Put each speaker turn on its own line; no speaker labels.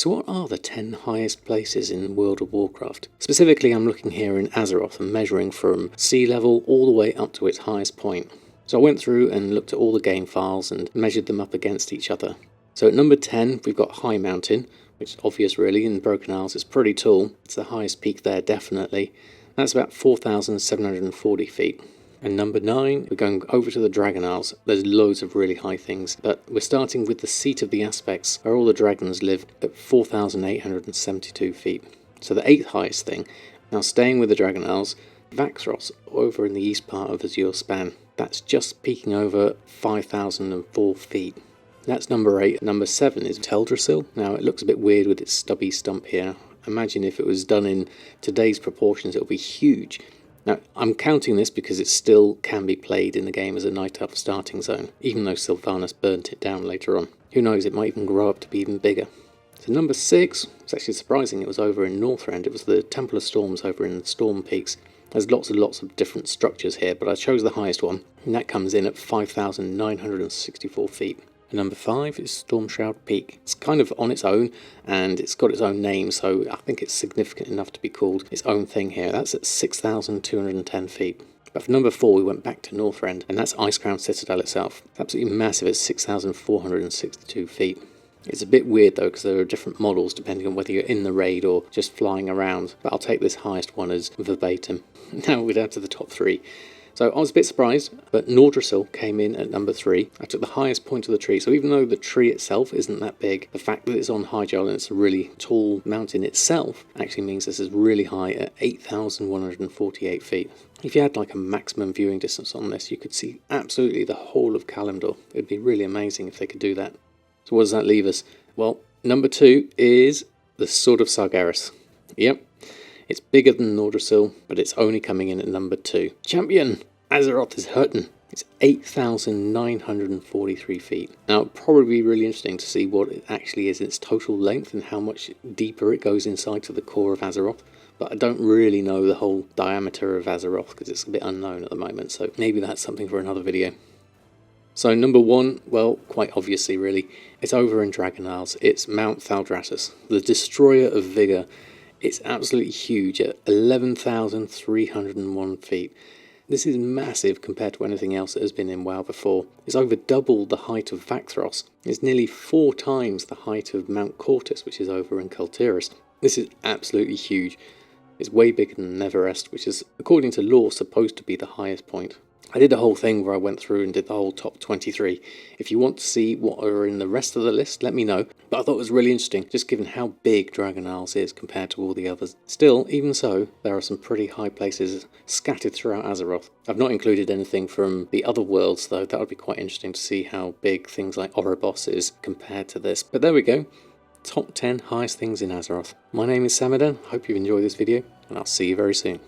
So what are the 10 highest places in World of Warcraft? Specifically, I'm looking here in Azeroth and measuring from sea level all the way up to its highest point. So I went through and looked at all the game files and measured them up against each other. So at number 10, we've got Highmountain, which is obvious really, in Broken Isles. It's pretty tall. It's the highest peak there, definitely. That's about 4,740 feet. And number 9, we're going over to the Dragon Isles. There's loads of really high things, but we're starting with the seat of the aspects, where all the dragons live, at 4,872 feet. So the 8th highest thing. Now staying with the Dragon Isles, Vakthros, over in the east part of Azure Span. That's just peaking over 5,004 feet. That's number 8. Number 7 is Teldrassil. Now it looks a bit weird with its stubby stump here. Imagine if it was done in today's proportions, it would be huge. Now, I'm counting this because it still can be played in the game as a Night Elf starting zone, even though Sylvanas burnt it down later on. Who knows, it might even grow up to be even bigger. So number 6, it's actually surprising, it was over in Northrend. It was the Temple of Storms over in the Storm Peaks. There's lots of different structures here, but I chose the highest one, and that comes in at 5,964 feet. And number 5 is Stormshroud Peak. It's kind of on its own, and it's got its own name, so I think it's significant enough to be called its own thing here. That's at 6,210 feet. But for number 4, we went back to Northrend, and that's Icecrown Citadel itself. It's absolutely massive at 6,462 feet. It's a bit weird though, because there are different models depending on whether you're in the raid or just flying around, but I'll take this highest one as verbatim. Now we're down to the top 3. So I was a bit surprised, but Nordrassil came in at number 3. I took the highest point of the tree, so even though the tree itself isn't that big, the fact that it's on high gel and it's a really tall mountain itself actually means this is really high at 8,148 feet. If you had like a maximum viewing distance on this, you could see absolutely the whole of Kalimdor. It'd be really amazing if they could do that. So what does that leave us? Well, number 2 is the Sword of Sargeras. Yep. It's bigger than Nordrassil, but it's only coming in at number 2. Champion! Azeroth is hurting. It's 8,943 feet. Now, it'll probably be really interesting to see what it actually is, its total length, and how much deeper it goes inside to the core of Azeroth. But I don't really know the whole diameter of Azeroth, because it's a bit unknown at the moment, so maybe that's something for another video. So number 1, well, quite obviously really, it's over in Dragon Isles. It's Mount Thaldraszus, the Destroyer of Vigor. It's absolutely huge at 11,301 feet. This is massive compared to anything else that has been in WoW before. It's over double the height of Vakthros. It's nearly 4 times the height of Mount Cortis, which is over in Kultiras. This is absolutely huge. It's way bigger than Neverest, which is, according to lore, supposed to be the highest point. I did a whole thing where I went through and did the whole top 23. If you want to see what are in the rest of the list, let me know. But I thought it was really interesting, just given how big Dragon Isles is compared to all the others. Still, even so, there are some pretty high places scattered throughout Azeroth. I've not included anything from the other worlds though. That would be quite interesting to see how big things like Oribos is compared to this. But there we go. Top 10 highest things in Azeroth. My name is Samadan. Hope you've enjoyed this video, and I'll see you very soon.